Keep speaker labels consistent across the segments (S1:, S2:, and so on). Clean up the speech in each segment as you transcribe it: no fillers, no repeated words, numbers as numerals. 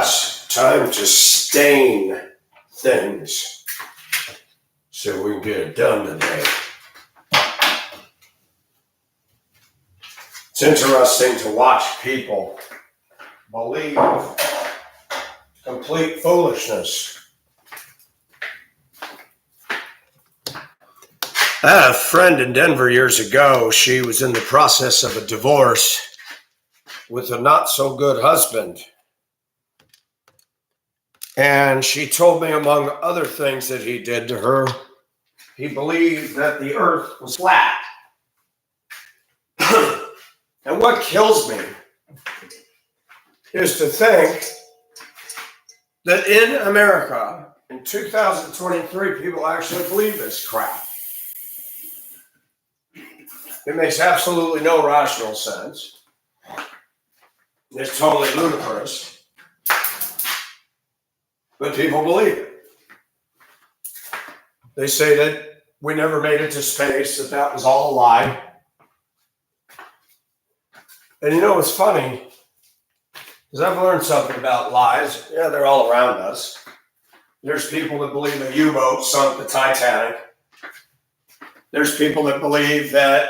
S1: Yes, time to stain things so we can get it done today. It's interesting to watch people believe complete foolishness. I had a friend in Denver years ago. She was in the process of a divorce with a not so good husband. And she told me, among other things that he did to her, he believed that the earth was flat. And what kills me is to think that in America, in 2023, people actually believe this crap. It makes absolutely no rational sense. It's totally ludicrous. But people believe it. They say that we never made it to space, that was all a lie. And you know what's funny? Because I've learned something about lies. Yeah, they're all around us. There's people that believe a U-boat sunk the Titanic. There's people that believe that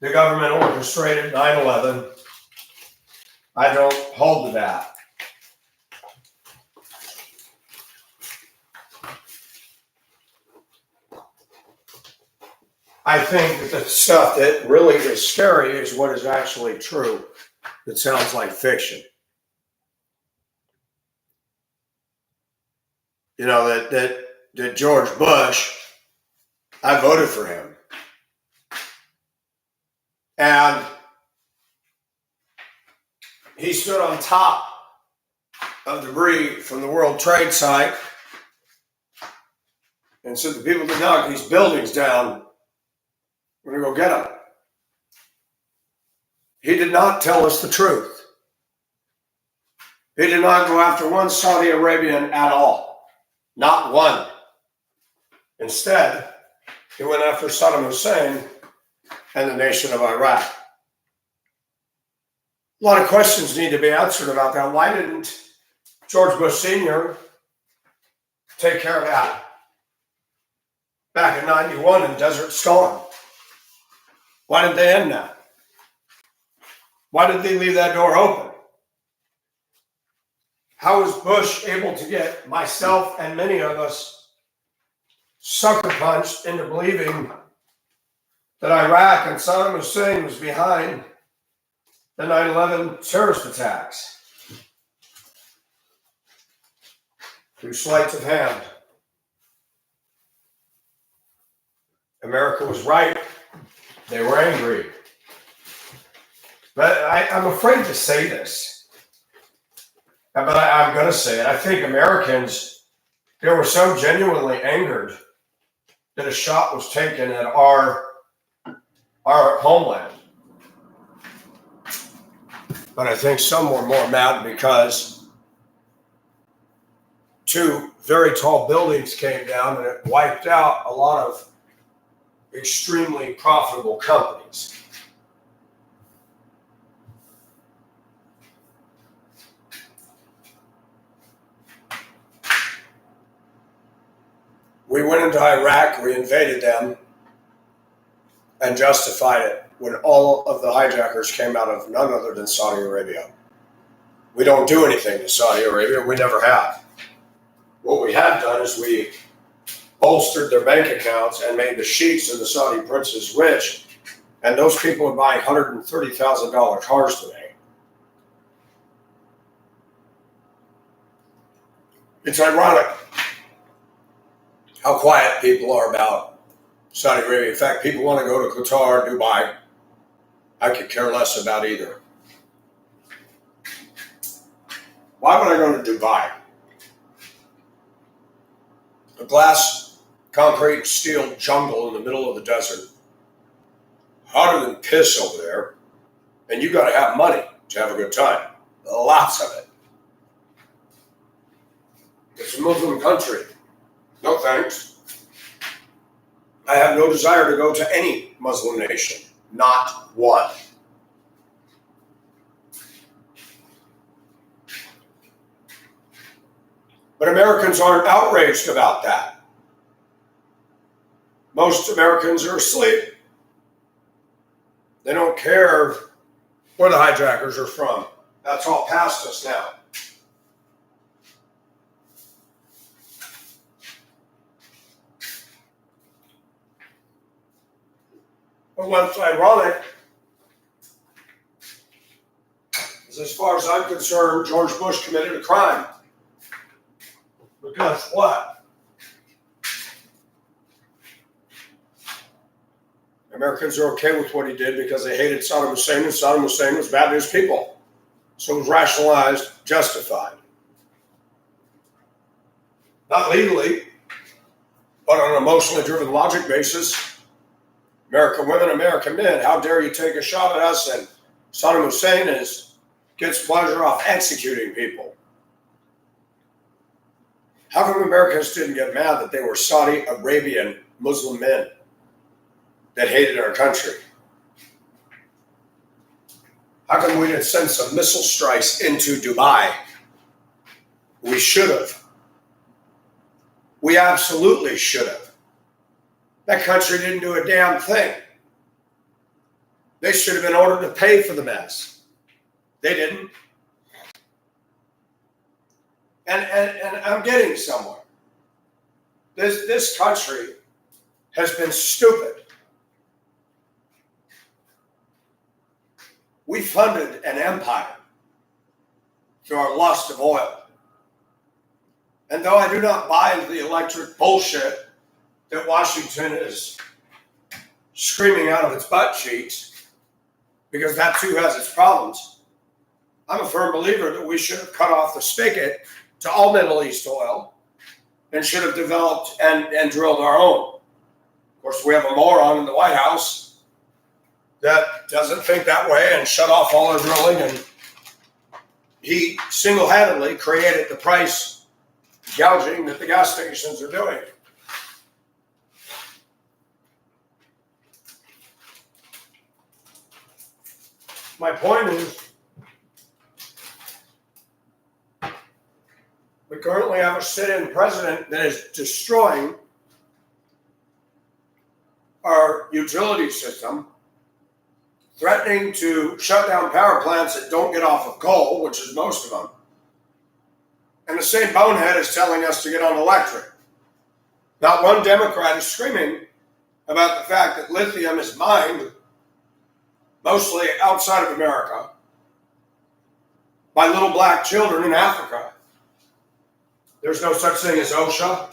S1: the government orchestrated 9/11. I don't hold to that. I think that the stuff that really is scary is what is actually true. It sounds like fiction. You know, that George Bush, I voted for him. And he stood on top of debris from the World Trade site and said the people that knock these buildings down, we're going to go get them. He did not tell us the truth. He did not go after one Saudi Arabian at all. Not one. Instead, he went after Saddam Hussein and the nation of Iraq. A lot of questions need to be answered about that. Why didn't George Bush Sr. take care of that back in 91 in Desert Storm? Why did they end that? Why did they leave that door open? How was Bush able to get myself and many of us sucker punched into believing that Iraq and Saddam Hussein was behind the 9/11 terrorist attacks? Through sleight of hand. America was right. They were angry. But I'm afraid to say this. But I'm going to say it. I think Americans, they were so genuinely angered that a shot was taken at our homeland. But I think some were more mad because two very tall buildings came down and it wiped out a lot of extremely profitable companies. We went into Iraq, we invaded them, and justified it when all of the hijackers came out of none other than Saudi Arabia. We don't do anything to Saudi Arabia, we never have. What we have done is we bolstered their bank accounts and made the sheiks and the Saudi princes rich, and those people are buying $130,000 cars today. It's ironic how quiet people are about Saudi Arabia. In fact, people want to go to Qatar, Dubai. I could care less about either. Why would I go to Dubai? A glass, concrete, steel jungle in the middle of the desert. Hotter than piss over there. And you got to have money to have a good time. Lots of it. It's a Muslim country. No thanks. I have no desire to go to any Muslim nation. Not one. But Americans aren't outraged about that. Most Americans are asleep. They don't care where the hijackers are from. That's all past us now. But what's ironic is, as far as I'm concerned, George Bush committed a crime. Because what? Americans are okay with what he did because they hated Saddam Hussein, and Saddam Hussein was bad news people. So it was rationalized, justified. Not legally, but on an emotionally driven logic basis. American women, American men, how dare you take a shot at us? And Saddam Hussein gets pleasure off executing people. How come Americans didn't get mad that they were Saudi Arabian Muslim men that hated our country? How come we didn't send some missile strikes into Dubai? We should have. We absolutely should have. That country didn't do a damn thing. They should have been ordered to pay for the mess. They didn't. And I'm getting somewhere. This country has been stupid. We funded an empire through our lust of oil. And though I do not buy into the electric bullshit that Washington is screaming out of its butt cheeks, because that too has its problems, I'm a firm believer that we should have cut off the spigot to all Middle East oil and should have developed and drilled our own. Of course, we have a moron in the White House that doesn't think that way and shut off all our drilling, and he single-handedly created the price gouging that the gas stations are doing. My point is, we currently have a sit-in president that is destroying our utility system, threatening to shut down power plants that don't get off of coal, which is most of them. And the same bonehead is telling us to get on electric. Not one Democrat is screaming about the fact that lithium is mined mostly outside of America by little black children in Africa. There's no such thing as OSHA.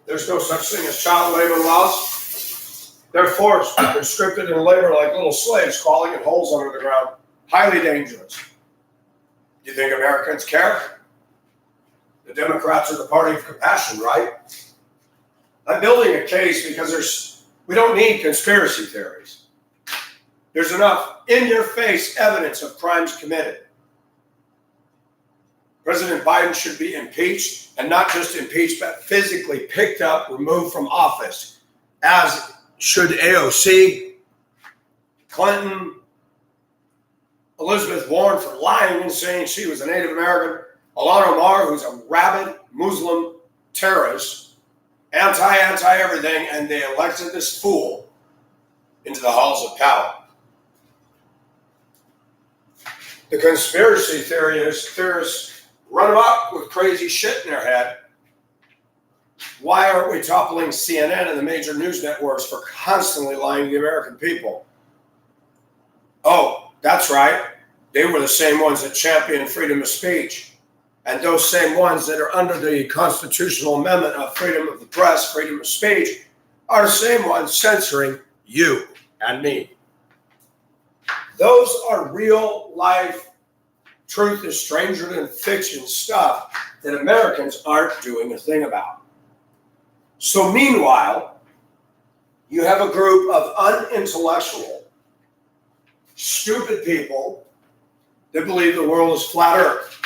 S1: There's no such thing as child labor laws. They're forced, conscripted in labor like little slaves, crawling in holes under the ground. Highly dangerous. Do you think Americans care? The Democrats are the party of compassion, right? I'm building a case because we don't need conspiracy theories. There's enough in-your-face evidence of crimes committed. President Biden should be impeached, and not just impeached, but physically picked up, removed from office, as should AOC, Clinton, Elizabeth Warren for lying and saying she was a Native American, Ilhan Omar, who's a rabid Muslim terrorist, anti-everything, and they elected this fool into the halls of power. The conspiracy theorists run amok with crazy shit in their head. Why aren't we toppling CNN and the major news networks for constantly lying to the American people? Oh, that's right. They were the same ones that championed freedom of speech. And those same ones that are under the constitutional amendment of freedom of the press, freedom of speech, are the same ones censoring you and me. Those are real life, truth is stranger than fiction stuff that Americans aren't doing a thing about. So meanwhile, you have a group of unintellectual, stupid people that believe the world is flat earth.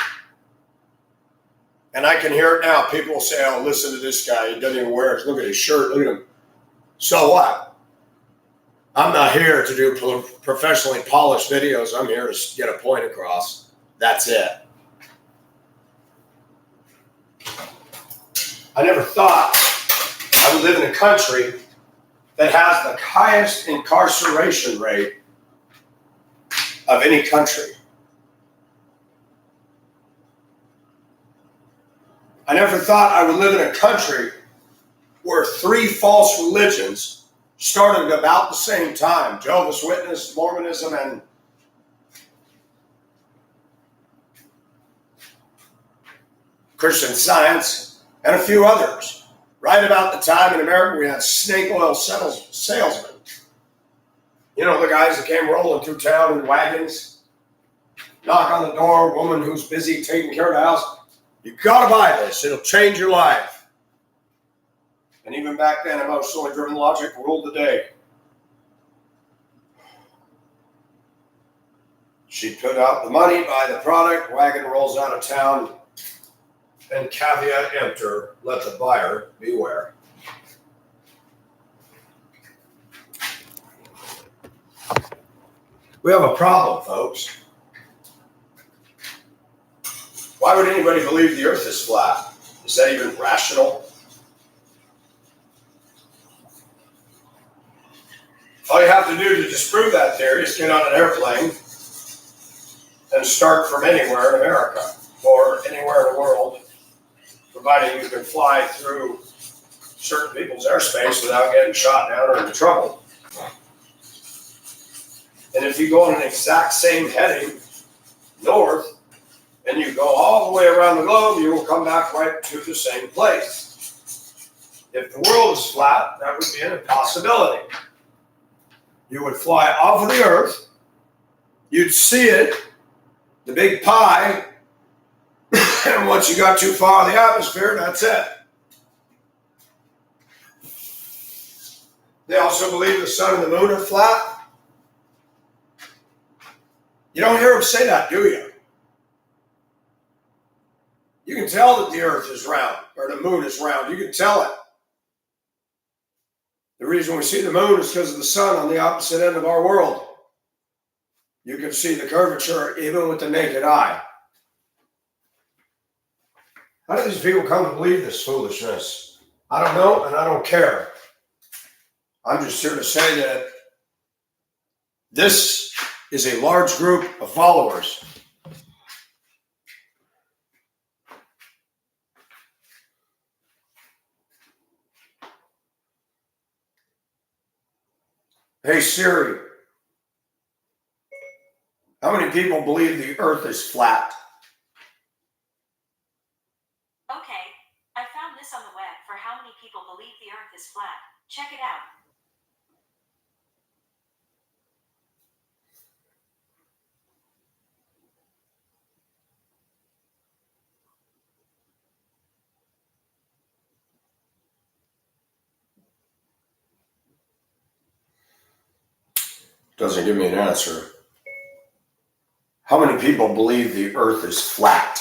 S1: And I can hear it now. People will say, oh, listen to this guy. He doesn't even wear it. Look at his shirt. Look at him. So what? I'm not here to do professionally polished videos. I'm here to get a point across. That's it. I never thought I would live in a country that has the highest incarceration rate of any country. I never thought I would live in a country where 3 false religions started about the same time: Jehovah's Witness, Mormonism, and Christian Science, and a few others. Right about the time in America we had snake oil salesmen. You know, the guys that came rolling through town in wagons, knock on the door, woman who's busy taking care of the house. You gotta buy this, it'll change your life. And even back then, emotionally driven logic ruled the day. She put out the money, buy the product, wagon rolls out of town, and caveat emptor, let the buyer beware. We have a problem, folks. Why would anybody believe the earth is flat? Is that even rational? All you have to do to disprove that theory is get on an airplane and start from anywhere in America or anywhere in the world, providing you can fly through certain people's airspace without getting shot down or into trouble. And if you go on an exact same heading north, and you go all the way around the globe, you will come back right to the same place. If the world is flat, that would be an impossibility. You would fly off of the earth, you'd see it, the big pie, and once you got too far in the atmosphere, that's it. They also believe the sun and the moon are flat. You don't hear them say that, do you? You can tell that the earth is round, or the moon is round. You can tell it. The reason we see the moon is because of the sun on the opposite end of our world. You can see the curvature even with the naked eye. How do these people come to believe this foolishness? I don't know, and I don't care. I'm just here to say that this is a large group of followers. Hey Siri, how many people believe the earth is flat?
S2: Okay, I found this on the web for how many people believe the earth is flat. Check it out.
S1: Doesn't give me an answer. How many people believe the earth is flat?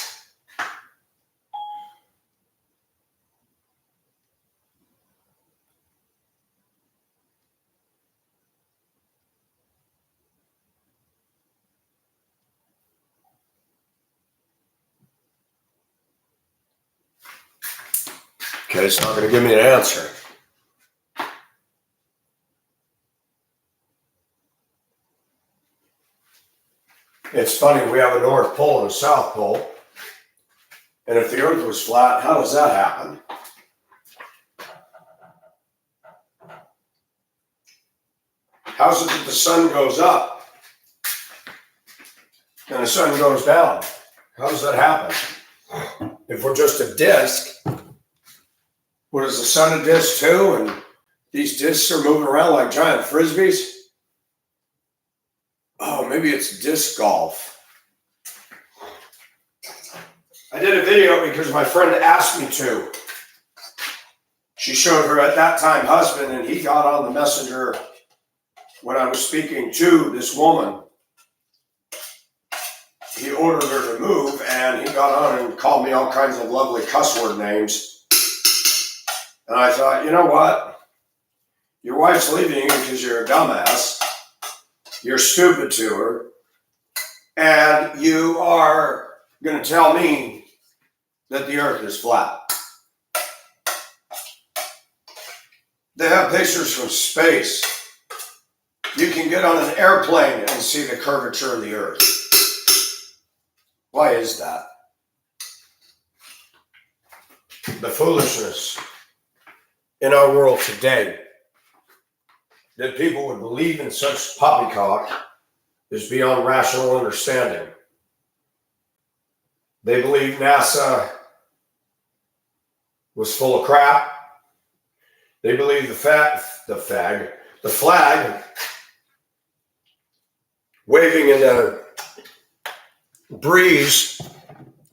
S1: Okay, it's not going to give me an answer. It's funny, we have a North Pole and a South Pole. And if the earth was flat, how does that happen? How's it that the sun goes up and the sun goes down? How does that happen? If we're just a disk, what is the sun a disk too? And these disks are moving around like giant frisbees? Oh, maybe it's disc golf. I did a video because my friend asked me to. She showed her at that time husband, and he got on the messenger when I was speaking to this woman. He ordered her to move, and he got on and called me all kinds of lovely cuss word names. And I thought, you know what? Your wife's leaving you because you're a dumbass. You're stupid to her. And you are going to tell me that the earth is flat. They have pictures from space. You can get on an airplane and see the curvature of the earth. Why is that? The foolishness in our world today that people would believe in such poppycock is beyond rational understanding. They believe NASA was full of crap. They believe the flag waving in the breeze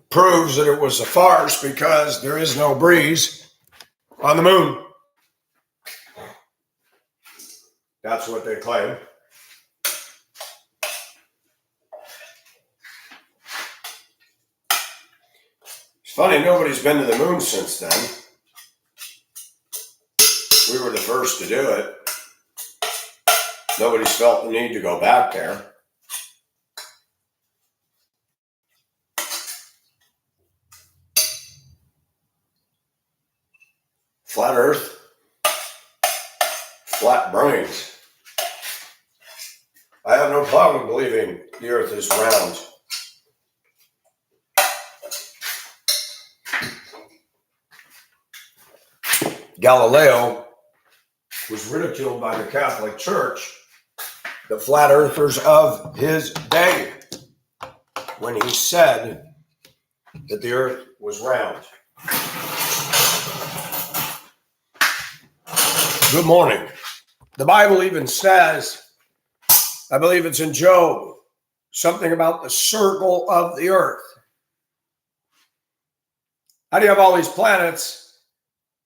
S1: proves that it was a farce because there is no breeze on the moon. That's what they claim. It's funny, nobody's been to the moon since then. We were the first to do it. Nobody's felt the need to go back there. Flat Earth, flat brains. I have no problem believing the Earth is round. Galileo was ridiculed by the Catholic Church, the flat earthers of his day, when he said that the earth was round. Good morning. The Bible even says, I believe it's in Job, something about the circle of the earth. How do you have all these planets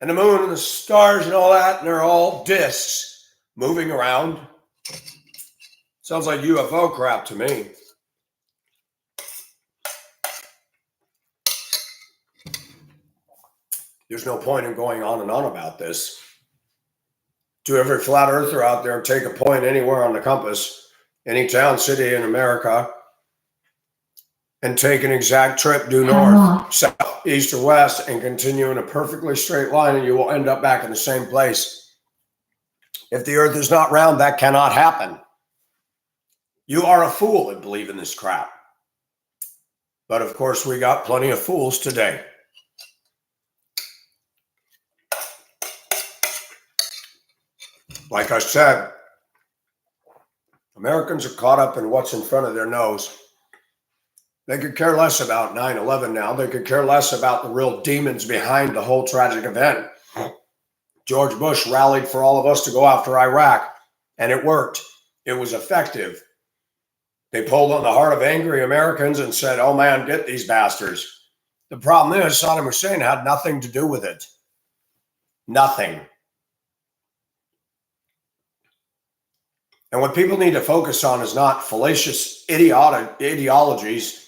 S1: and the moon and the stars and all that, and they're all disks moving around? Sounds like UFO crap to me. There's no point in going on and on about this. To every flat earther out there, take a point anywhere on the compass, any town, city in America, and take an exact trip due north, south, east, or west, and continue in a perfectly straight line, and you will end up back in the same place. If the earth is not round, that cannot happen. You are a fool and believe in this crap. But of course, we got plenty of fools today. Like I said, Americans are caught up in what's in front of their nose. They could care less about 9/11 now. They could care less about the real demons behind the whole tragic event. George Bush rallied for all of us to go after Iraq, and it worked. It was effective. They pulled on the heart of angry Americans and said, oh man, get these bastards. The problem is Saddam Hussein had nothing to do with it. Nothing. And what people need to focus on is not fallacious ideologies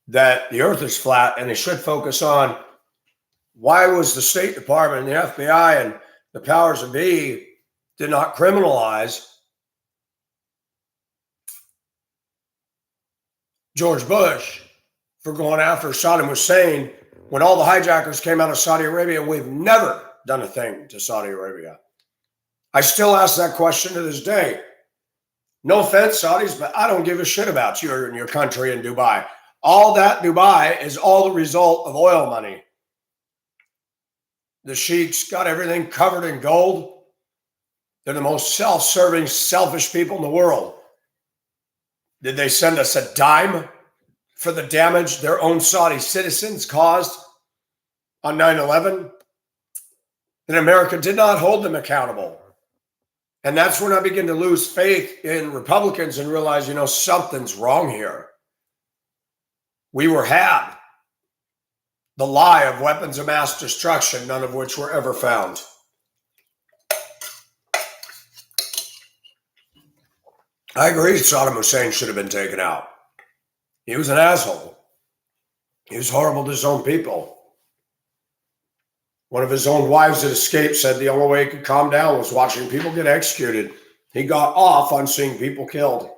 S1: that the earth is flat, and they should focus on why was the State Department and the FBI and the powers that be did not criminalize George Bush for going after Saddam Hussein when all the hijackers came out of Saudi Arabia. We've never done a thing to Saudi Arabia. I still ask that question to this day. No offense, Saudis, but I don't give a shit about you and your country in Dubai. All that Dubai is all the result of oil money. The sheiks got everything covered in gold. They're the most self-serving, selfish people in the world. Did they send us a dime for the damage their own Saudi citizens caused on 9/11? Then America did not hold them accountable. And that's when I begin to lose faith in Republicans and realize, something's wrong here. We were had the lie of weapons of mass destruction, none of which were ever found. I agree Saddam Hussein should have been taken out. He was an asshole. He was horrible to his own people. One of his own wives that escaped said the only way he could calm down was watching people get executed. He got off on seeing people killed.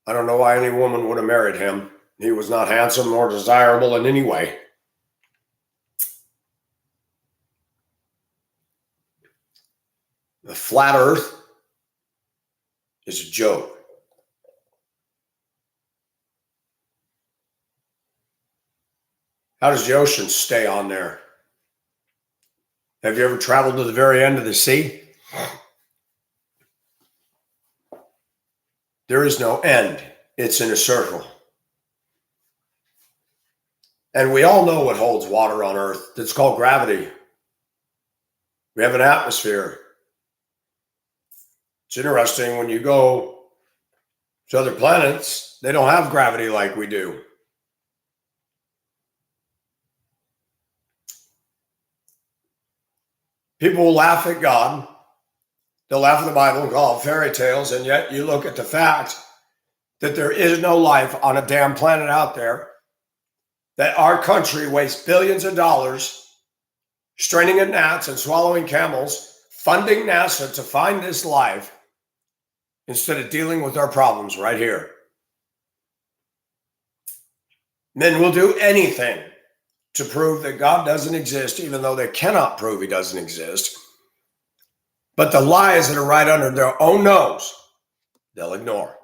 S1: I don't know why any woman would have married him. He was not handsome nor desirable in any way. The flat earth is a joke. How does the ocean stay on there? Have you ever traveled to the very end of the sea? There is no end. It's in a circle. And we all know what holds water on Earth. It's called gravity. We have an atmosphere. It's interesting when you go to other planets, they don't have gravity like we do. People will laugh at God. They'll laugh at the Bible and call it fairy tales, and yet you look at the fact that there is no life on a damn planet out there, that our country wastes billions of dollars straining at gnats and swallowing camels, funding NASA to find this life instead of dealing with our problems right here. Men will do anything to prove that God doesn't exist, even though they cannot prove he doesn't exist. But the lies that are right under their own nose, they'll ignore.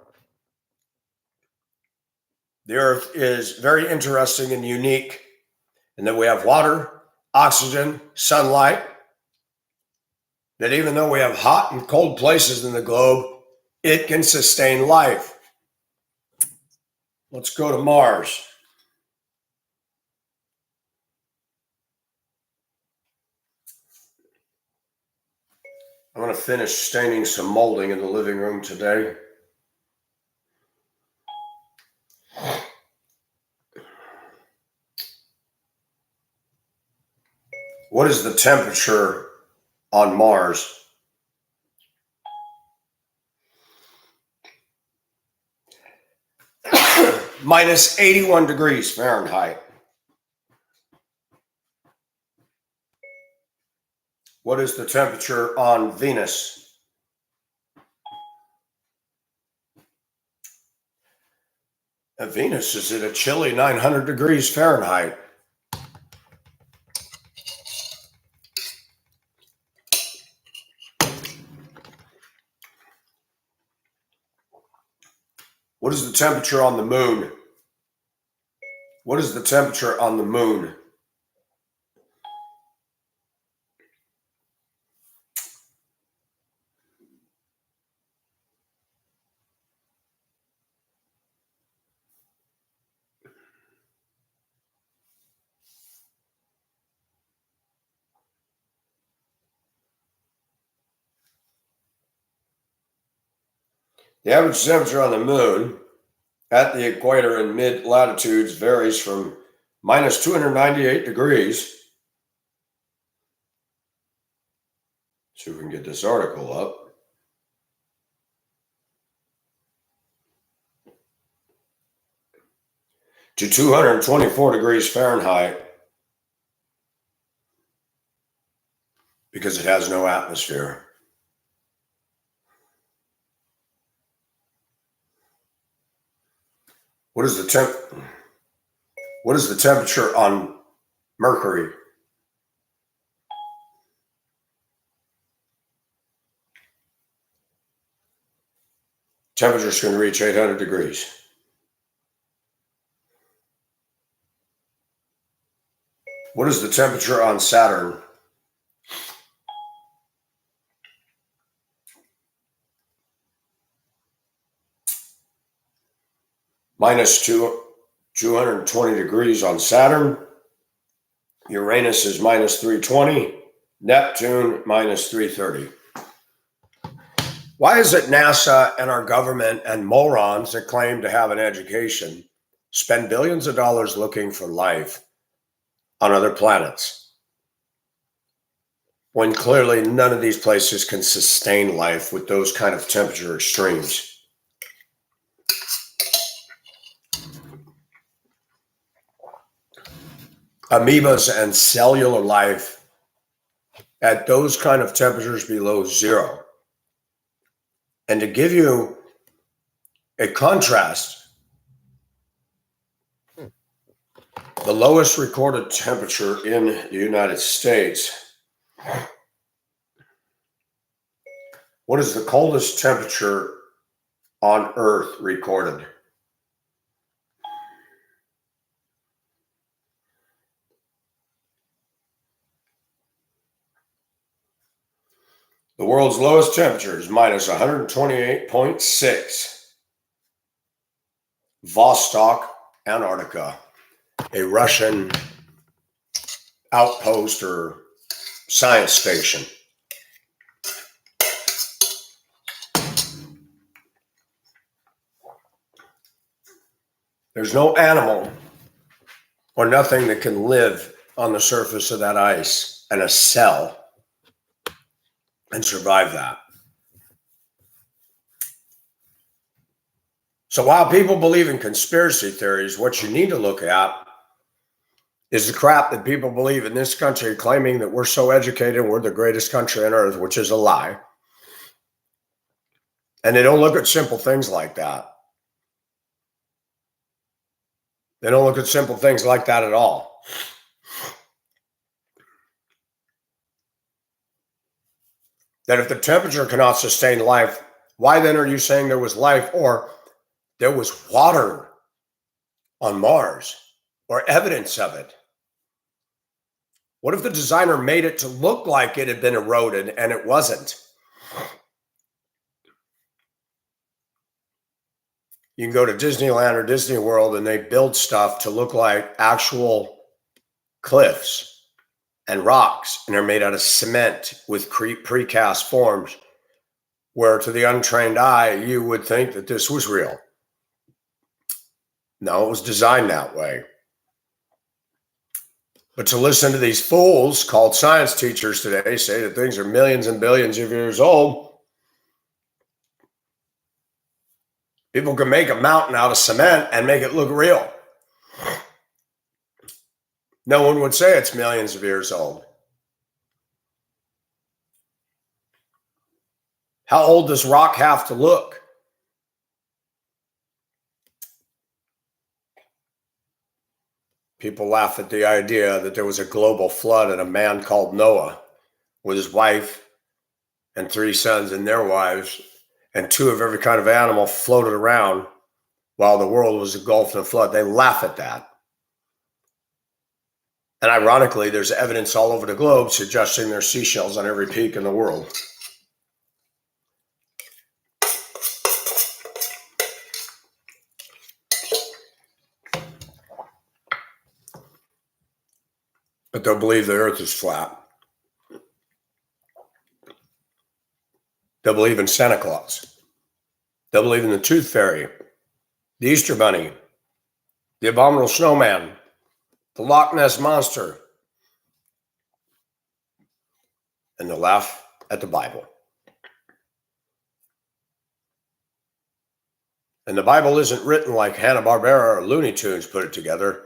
S1: The earth is very interesting and unique in that we have water, oxygen, sunlight, that even though we have hot and cold places in the globe, it can sustain life. Let's go to Mars. I'm going to finish staining some molding in the living room today. What is the temperature on Mars? Minus 81 degrees Fahrenheit. What is the temperature on Venus? Venus is at a chilly 900 degrees Fahrenheit. What is the temperature on the moon? What is the temperature on the moon? The average temperature on the moon at the equator in mid-latitudes varies from minus 298 degrees. See if we can get this article up. To 224 degrees Fahrenheit because it has no atmosphere. What is the temperature on Mercury? Temperature is going to reach 800 degrees. What is the temperature on Saturn? Minus 220 degrees on Saturn. Uranus is minus 320. Neptune minus 330. Why is it NASA and our government and morons that claim to have an education spend billions of dollars looking for life on other planets when clearly none of these places can sustain life with those kind of temperature extremes? Amoebas and cellular life at those kind of temperatures below zero. And to give you a contrast, the lowest recorded temperature in the United States What is the coldest temperature on Earth recorded? The world's lowest temperature is minus 128.6. Vostok, Antarctica, a Russian outpost or science station. There's no animal or nothing that can live on the surface of that ice and a cell and survive that. So while people believe in conspiracy theories, what you need to look at is the crap that people believe in this country, claiming that we're so educated and we're the greatest country on earth, which is a lie. And they don't look at simple things like that. They don't look at simple things like that at all. That if the temperature cannot sustain life, why then are you saying there was life or there was water on Mars or evidence of it? What if the designer made it to look like it had been eroded and it wasn't? You can go to Disneyland or Disney World and they build stuff to look like actual cliffs and rocks, and they're made out of cement with precast forms, where to the untrained eye, you would think that this was real. No, it was designed that way. But to listen to these fools called science teachers today say that things are millions and billions of years old, people can make a mountain out of cement and make it look real. No one would say it's millions of years old. How old does rock have to look? People laugh at the idea that there was a global flood and a man called Noah with his wife and 3 sons and their wives and 2 of every kind of animal floated around while the world was engulfed in a flood. They laugh at that. And ironically, there's evidence all over the globe suggesting there's seashells on every peak in the world. But they'll believe the earth is flat. They'll believe in Santa Claus. They'll believe in the Tooth Fairy, the Easter Bunny, the Abominable Snowman, the Loch Ness Monster, and they'll laugh at the Bible. And the Bible isn't written like Hanna-Barbera or Looney Tunes put it together.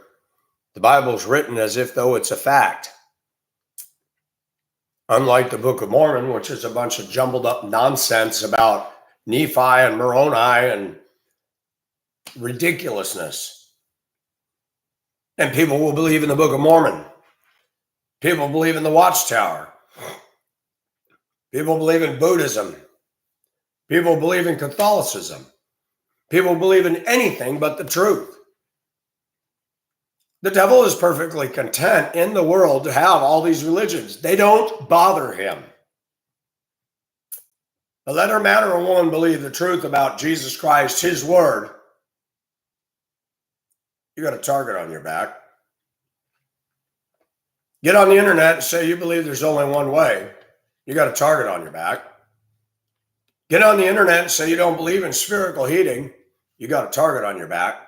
S1: The Bible's written as if though it's a fact. Unlike the Book of Mormon, which is a bunch of jumbled up nonsense about Nephi and Moroni and ridiculousness. And people will believe in the Book of Mormon. People believe in the Watchtower. People believe in Buddhism. People believe in Catholicism. People believe in anything but the truth. The devil is perfectly content in the world to have all these religions. They don't bother him. But let a man or a woman believe the truth about Jesus Christ, his word. You got a target on your back. Get on the internet and say you believe there's only one way. You got a target on your back. Get on the internet and say you don't believe in spherical heating. You got a target on your back.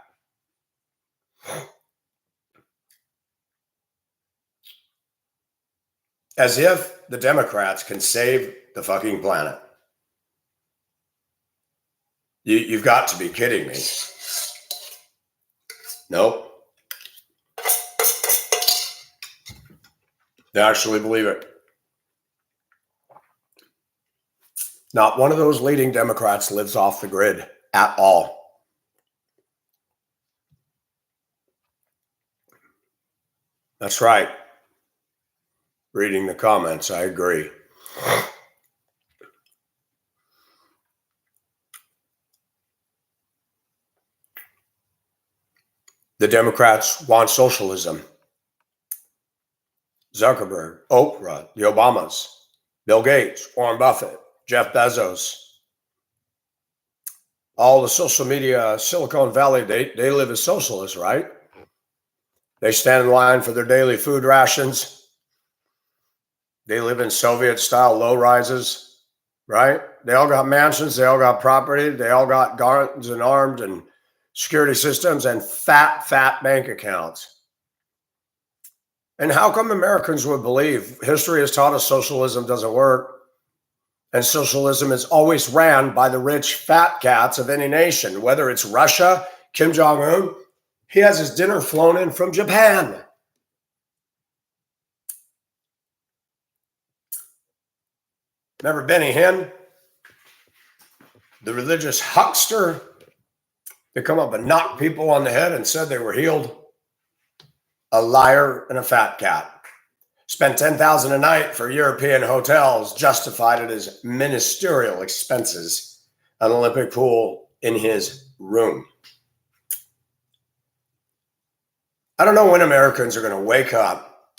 S1: As if the Democrats can save the fucking planet. You've got to be kidding me. Nope. They actually believe it. Not one of those leading Democrats lives off the grid at all. That's right. Reading the comments, I agree. The Democrats want socialism. Zuckerberg, Oprah, the Obamas, Bill Gates, Warren Buffett, Jeff Bezos, all the social media, Silicon Valley, they live as socialists, right? They stand in line for their daily food rations. They live in Soviet-style low-rises, right? They all got mansions. They all got property. They all got guards and armed and security systems and fat bank accounts. And how come Americans would believe history has taught us socialism doesn't work? And socialism is always ran by the rich fat cats of any nation, whether it's Russia, Kim Jong-un. He has his dinner flown in from Japan. Remember Benny Hinn, the religious huckster that come up and knocked people on the head and said they were healed? A liar and a fat cat. Spent $10,000 a night for European hotels, justified it as ministerial expenses, an Olympic pool in his room. I don't know when Americans are going to wake up,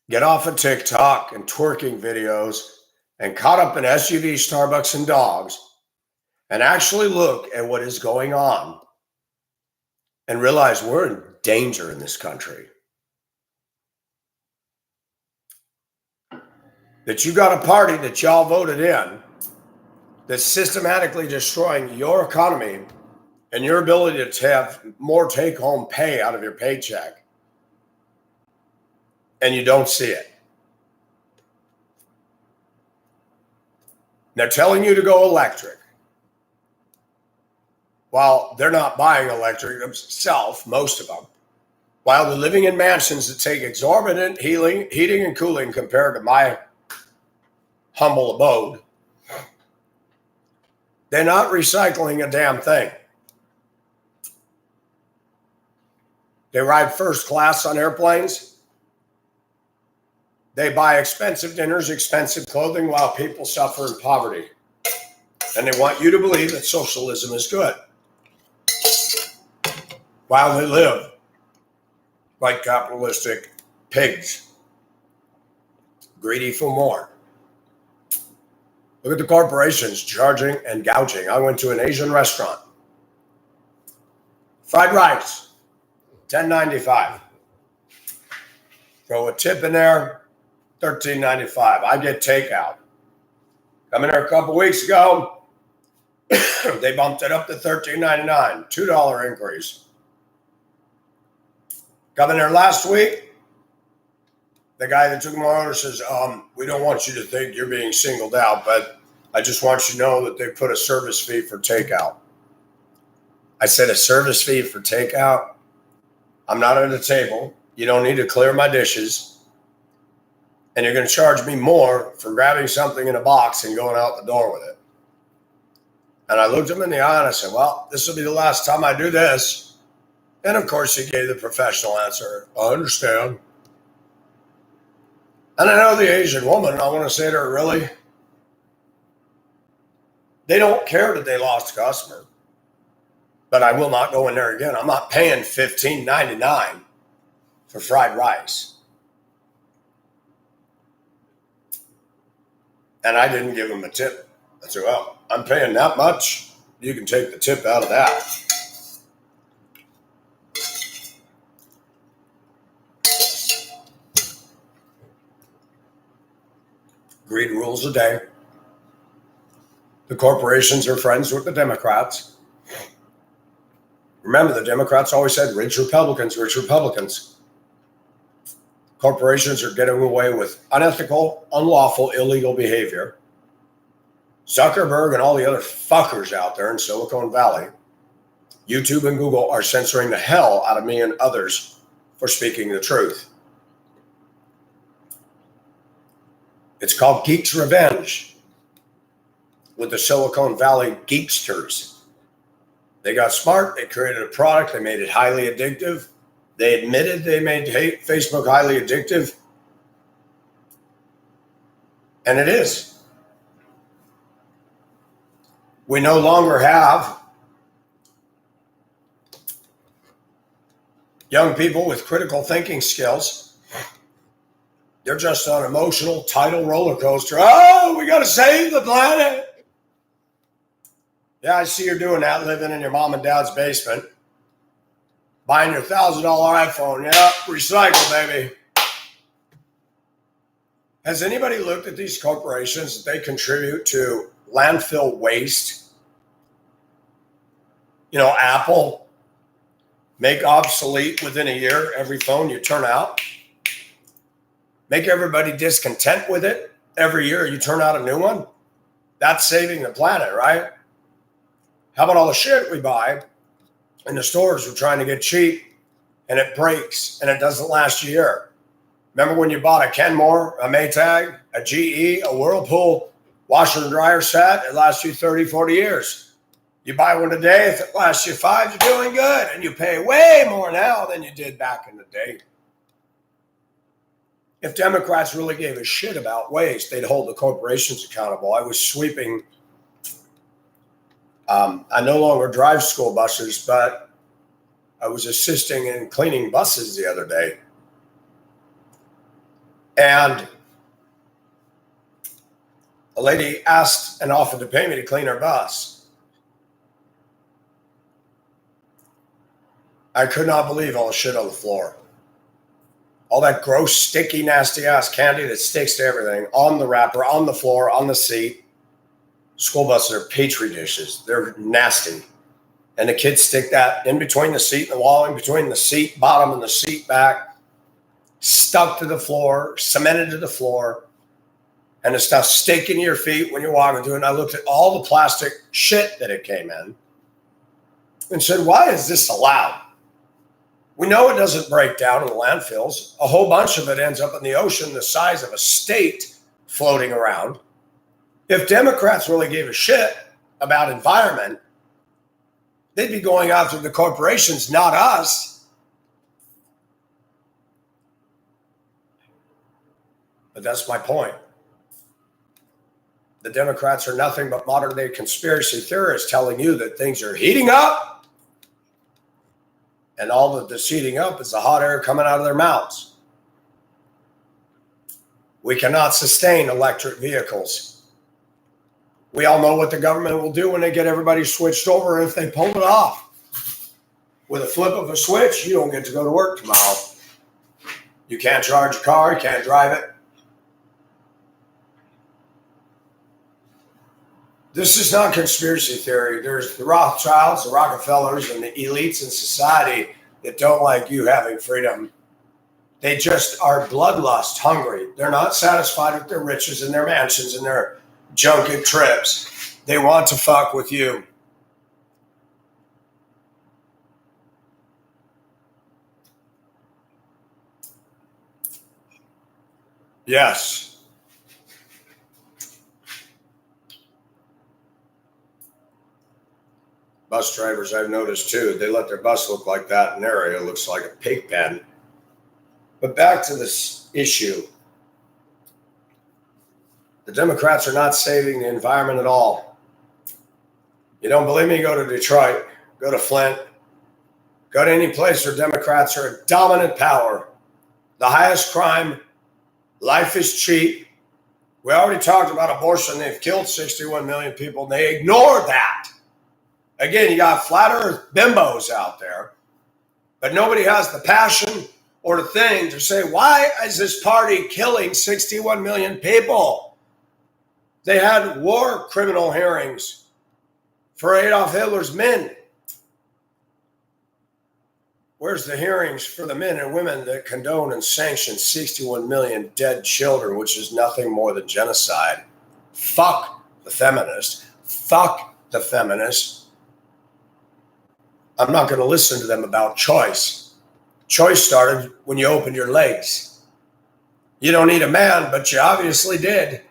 S1: get off of TikTok and twerking videos, and caught up in SUV, Starbucks, and dogs, and actually look at what is going on and realize we're in danger in this country. That you got a party that y'all voted in that's systematically destroying your economy and your ability to have more take-home pay out of your paycheck, and you don't see it. They're telling you to go electric while they're not buying electric themselves, most of them, while they're living in mansions that take exorbitant heating and cooling compared to my humble abode. They're not recycling a damn thing. They ride first class on airplanes. They buy expensive dinners, expensive clothing while people suffer in poverty. And they want you to believe that socialism is good while they live like capitalistic pigs, greedy for more. Look at the corporations charging and gouging. I went to an Asian restaurant. Fried rice, $10.95. Throw a tip in there, $13.95. I get takeout. Come in there a couple weeks ago, they bumped it up to $13.99, $2 increase. Come in there last week, the guy that took my order says, we don't want you to think you're being singled out, but I just want you to know that they put a service fee for takeout. I said, a service fee for takeout? I'm not at a table. You don't need to clear my dishes. And you're going to charge me more for grabbing something in a box and going out the door with it. And I looked him in the eye and I said, well, this will be the last time I do this. And of course, he gave the professional answer, I understand. And I know the Asian woman, I want to say to her, really? They don't care that they lost a customer. But I will not go in there again. I'm not paying $15.99 for fried rice. And I didn't give him a tip. I said, well, I'm paying that much. You can take the tip out of that. Greed rules the day. The corporations are friends with the Democrats. Remember, the Democrats always said rich Republicans, rich Republicans. Corporations are getting away with unethical, unlawful, illegal behavior. Zuckerberg and all the other fuckers out there in Silicon Valley, YouTube and Google are censoring the hell out of me and others for speaking the truth. It's called Geeks Revenge with the Silicon Valley geeksters. They got smart. They created a product. They made it highly addictive. They admitted they made Facebook highly addictive. And it is. We no longer have Young people with critical thinking skills, they're just on an emotional tidal roller coaster. Oh, we got to save the planet. Yeah, I see you're doing that, living in your mom and dad's basement, buying your $1,000 iPhone. Yeah, recycle, baby. Has anybody looked at these corporations that they contribute to landfill waste? Apple, make obsolete within a year every phone you turn out. Make everybody discontent with it. Every year you turn out a new one. That's saving the planet, right? How about all the shit we buy in the stores we're trying to get cheap and it breaks and it doesn't last a year? Remember when you bought a Kenmore, a Maytag, a GE, a Whirlpool washer and dryer set? It lasts you 30, 40 years. You buy one today, if it lasts you 5, you're doing good. And you pay way more now than you did back in the day. If Democrats really gave a shit about waste, they'd hold the corporations accountable. I was sweeping. I no longer drive school buses, but I was assisting in cleaning buses the other day. And a lady asked and offered to pay me to clean her bus. I could not believe all the shit on the floor. All that gross, sticky, nasty-ass candy that sticks to everything on the wrapper, on the floor, on the seat. School buses are petri dishes. They're nasty. And the kids stick that in between the seat and the wall, in between the seat bottom and the seat back, stuck to the floor, cemented to the floor, and the stuff sticking to your feet when you're walking through it. And I looked at all the plastic shit that it came in and said, why is this allowed? We know it doesn't break down in the landfills. A whole bunch of it ends up in the ocean the size of a state floating around. If Democrats really gave a shit about environment, they'd be going after the corporations, not us. But that's my point. The Democrats are nothing but modern day conspiracy theorists telling you that things are heating up. And all that that's heating up is the hot air coming out of their mouths. We cannot sustain electric vehicles. We all know what the government will do when they get everybody switched over if they pull it off. With a flip of a switch, you don't get to go to work tomorrow. You can't charge a car, you can't drive it. This is not conspiracy theory. There's the Rothschilds, the Rockefellers, and the elites in society that don't like you having freedom. They just are bloodlust hungry. They're not satisfied with their riches and their mansions and their junket trips. They want to fuck with you. Yes. Bus drivers, I've noticed too, they let their bus look like that in their area. It looks like a pig pen. But back to this issue. The Democrats are not saving the environment at all. You don't believe me? Go to Detroit, go to Flint, go to any place where Democrats are a dominant power. The highest crime, life is cheap. We already talked about abortion. They've killed 61 million people, and they ignore that. Again, you got flat earth bimbos out there, but nobody has the passion or the thing to say, why is this party killing 61 million people? They had war criminal hearings for Adolf Hitler's men. Where's the hearings for the men and women that condone and sanction 61 million dead children, which is nothing more than genocide? Fuck the feminists. Fuck the feminists. I'm not going to listen to them about choice. Choice started when you opened your legs. You don't need a man, but you obviously did.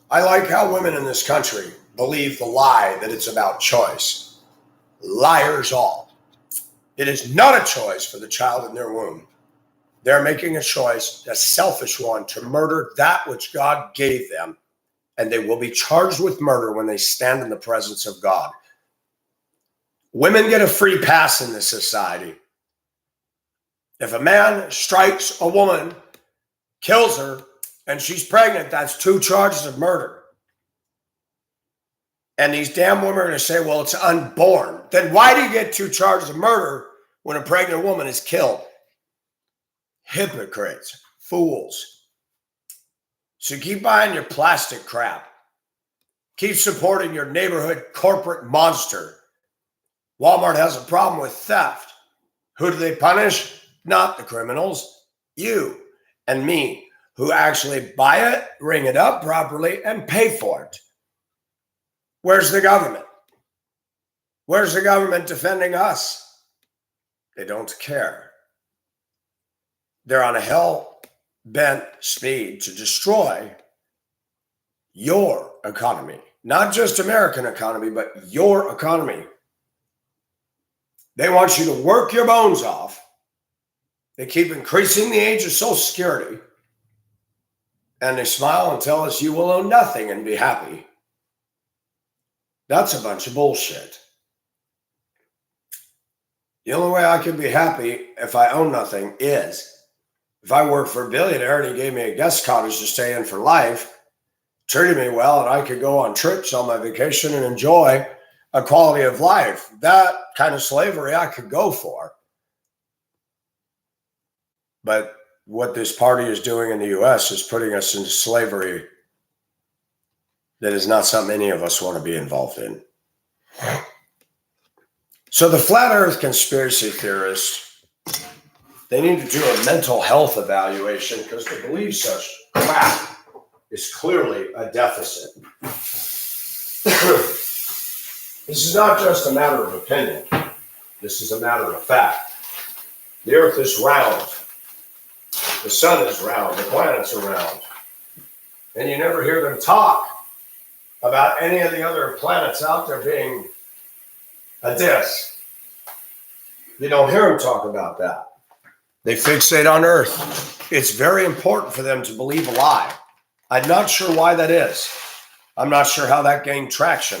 S1: I like how women in this country believe the lie that it's about choice. Liars all. It is not a choice for the child in their womb. They're making a choice, a selfish one, to murder that which God gave them and they will be charged with murder when they stand in the presence of God. Women get a free pass in this society. If a man strikes a woman, kills her, and she's pregnant, that's 2 charges of murder. And these damn women are going to say, well, it's unborn. Then why do you get 2 charges of murder when a pregnant woman is killed? Hypocrites, fools. So keep buying your plastic crap. Keep supporting your neighborhood corporate monster. Walmart has a problem with theft. Who do they punish? Not the criminals, you and me, who actually buy it, ring it up properly, and pay for it. Where's the government? Where's the government defending us? They don't care. They're on a hell-bent speed to destroy your economy. Not just American economy, but your economy. They want you to work your bones off. They keep increasing the age of Social Security. And they smile and tell us you will own nothing and be happy. That's a bunch of bullshit. The only way I can be happy if I own nothing is if I work for a billionaire and he gave me a guest cottage to stay in for life, treated me well, and I could go on trips on my vacation and enjoy a quality of life. That kind of slavery I could go for. But what this party is doing in the U.S. is putting us into slavery that is not something any of us want to be involved in. So the flat earth conspiracy theorists, they need to do a mental health evaluation, because to believe such crap is clearly a deficit. This is not just a matter of opinion. This is a matter of fact. The earth is round. The sun is round. The planets are round. And you never hear them talk about any of the other planets out there being a disk. You don't hear them talk about that. They fixate on Earth. It's very important for them to believe a lie. I'm not sure why that is. I'm not sure how that gained traction.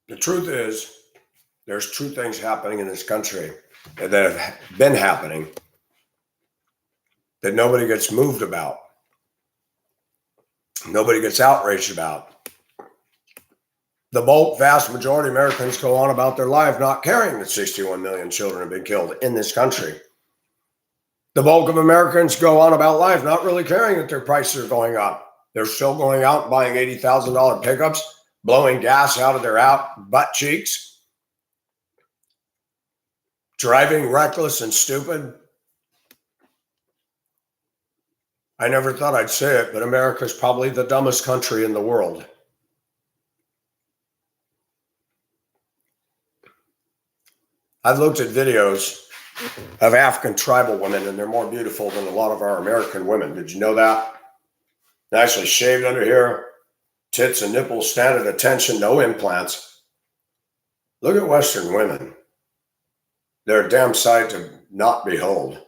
S1: The truth is, there's true things happening in this country that have been happening that nobody gets moved about. Nobody gets outraged about. The vast majority of Americans go on about their life not caring that 61 million children have been killed in this country. The bulk of Americans go on about life not really caring that their prices are going up. They're still going out and buying $80,000 pickups, blowing gas out of their butt cheeks, driving reckless and stupid. I never thought I'd say it, but America's probably the dumbest country in the world. I've looked at videos of African tribal women, and they're more beautiful than a lot of our American women. Did you know that? Nicely shaved under here, tits and nipples stand at attention, no implants. Look at Western women. They're a damn sight to not behold.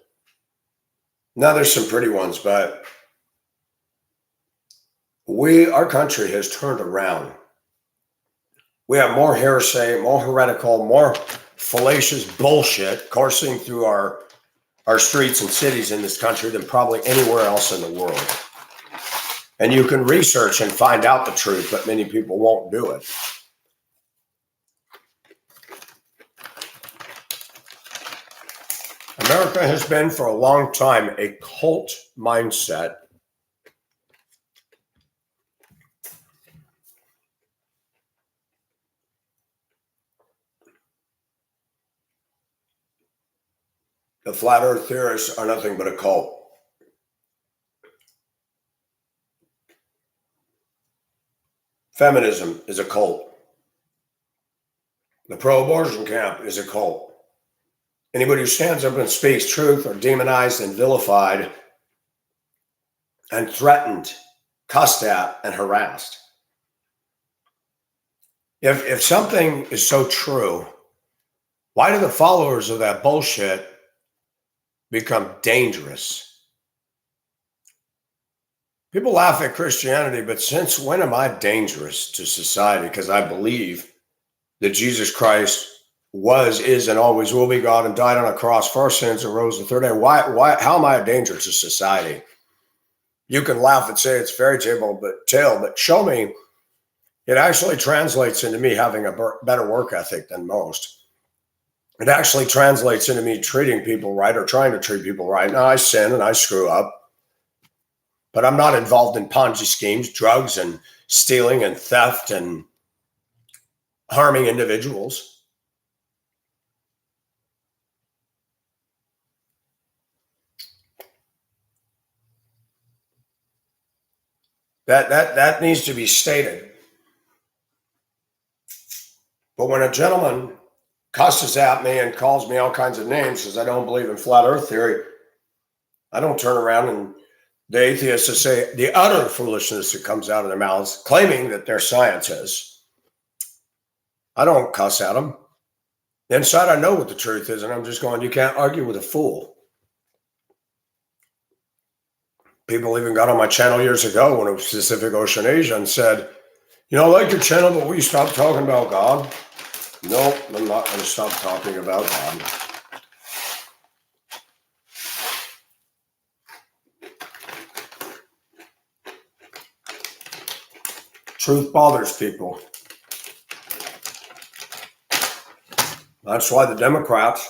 S1: Now there's some pretty ones, but our country has turned around. We have more hearsay, more heretical, more fallacious bullshit coursing through our streets and cities in this country than probably anywhere else in the world. And you can research and find out the truth, but many people won't do it. America has been for a long time a cult mindset. The flat earth theorists are nothing but a cult. Feminism is a cult. The pro-abortion camp is a cult. Anybody who stands up and speaks truth are demonized and vilified and threatened cussed at, and harassed. If something is so true, why do the followers of that bullshit become dangerous? People laugh at Christianity, but since when am I dangerous to society? Because I believe that Jesus Christ was, is, and always will be God and died on a cross for our sins and rose the third day. How am I a danger to society? You can laugh and say it's fairy tale, but show me it actually translates into me having a better work ethic than most. It actually translates into me treating people right or trying to treat people right. Now, I sin and I screw up, but I'm not involved in Ponzi schemes, drugs, and stealing and theft and harming individuals. That needs to be stated. But when a gentleman cusses at me and calls me all kinds of names because I don't believe in flat earth theory, I don't turn around and the atheists say the utter foolishness that comes out of their mouths, claiming that they're scientists. I don't cuss at them. Inside, I know what the truth is, and I'm just going, you can't argue with a fool. People even got on my channel years ago when it was Pacific Ocean Asia and said, I like your channel, but will you stop talking about God? No, I'm not going to stop talking about God. Truth bothers people. That's why the Democrats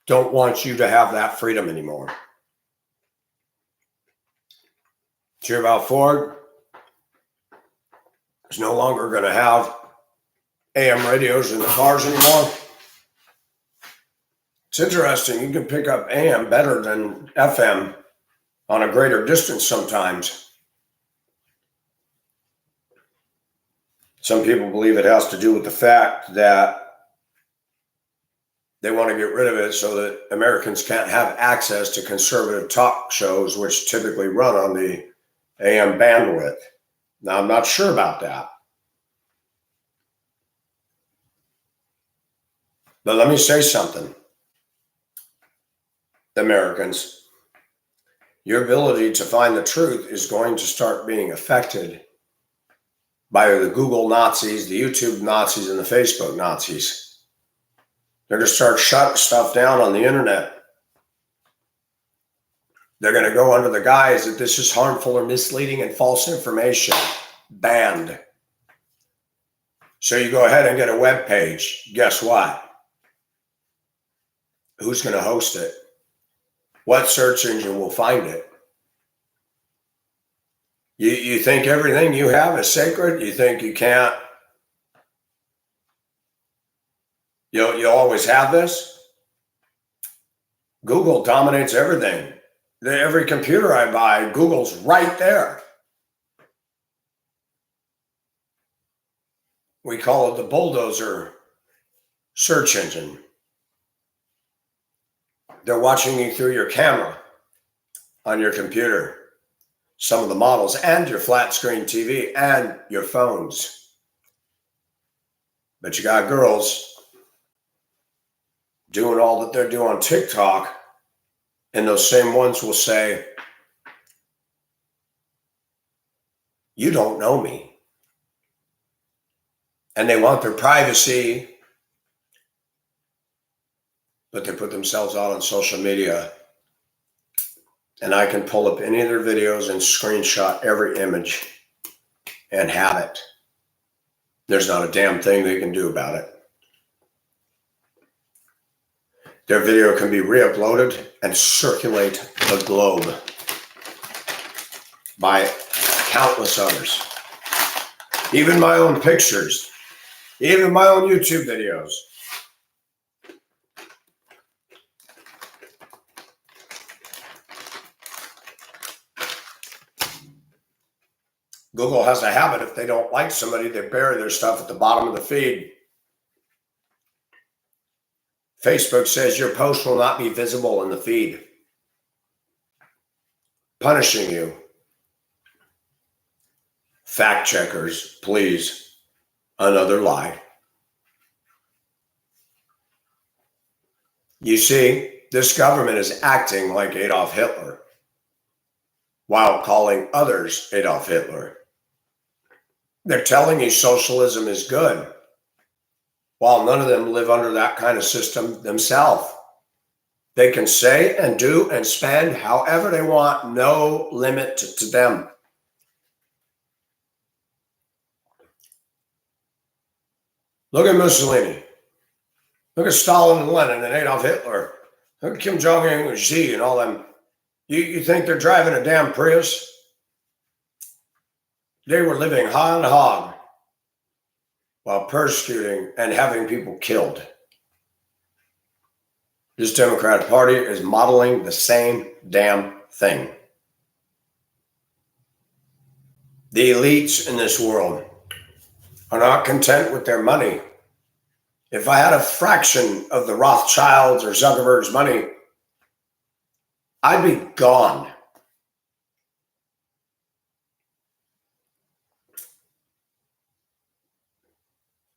S1: don't want you to have that freedom anymore. Did you hear about Ford? Is no longer going to have AM radios in the cars anymore. It's interesting. You can pick up AM better than FM on a greater distance sometimes. Some people believe it has to do with the fact that they want to get rid of it so that Americans can't have access to conservative talk shows, which typically run on the AM bandwidth. Now, I'm not sure about that. But let me say something. Americans, your ability to find the truth is going to start being affected by the Google Nazis, the YouTube Nazis, and the Facebook Nazis. They're going to start shutting stuff down on the internet. They're going to go under the guise that this is harmful or misleading and false information. Banned. So you go ahead and get a web page. Guess what? Who's going to host it? What search engine will find it? You think everything you have is sacred? You think you can't? You'll always have this? Google dominates everything. Every computer I buy, Google's right there. We call it the bulldozer search engine. They're watching you through your camera on your computer, some of the models, and your flat screen TV and your phones. But you got girls doing all that they're doing on TikTok, and those same ones will say, you don't know me. And they want their privacy, but they put themselves out on social media. And I can pull up any of their videos and screenshot every image and have it. There's not a damn thing they can do about it. Their video can be re-uploaded and circulate the globe by countless others. Even my own pictures, even my own YouTube videos. Google has a habit, if they don't like somebody, they bury their stuff at the bottom of the feed. Facebook says your post will not be visible in the feed, punishing you. Fact checkers, please. Another lie. You see, this government is acting like Adolf Hitler while calling others Adolf Hitler. They're telling you socialism is good, while none of them live under that kind of system themselves. They can say and do and spend however they want, no limit to them. Look at Mussolini. Look at Stalin and Lenin and Adolf Hitler. Look at Kim Jong-un and Xi and all them. You think they're driving a damn Prius? They were living hog and hog while persecuting and having people killed. This Democratic Party is modeling the same damn thing. The elites in this world are not content with their money. If I had a fraction of the Rothschilds or Zuckerberg's money, I'd be gone.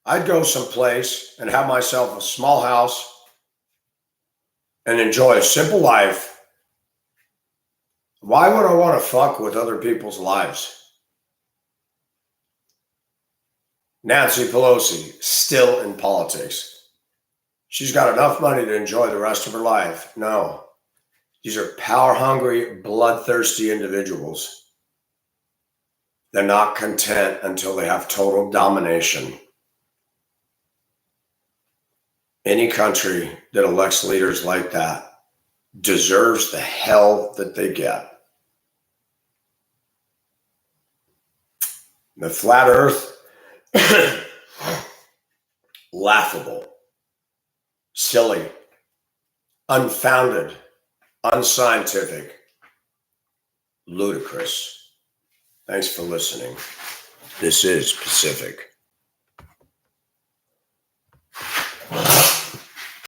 S1: I'd go someplace and have myself a small house and enjoy a simple life. Why would I want to fuck with other people's lives? Nancy Pelosi, still in politics. She's got enough money to enjoy the rest of her life. No. These are power-hungry, bloodthirsty individuals. They're not content until they have total domination. Any country that elects leaders like that deserves the hell that they get. The flat earth, laughable, silly, unfounded, unscientific, ludicrous. Thanks for listening. This is Pacific.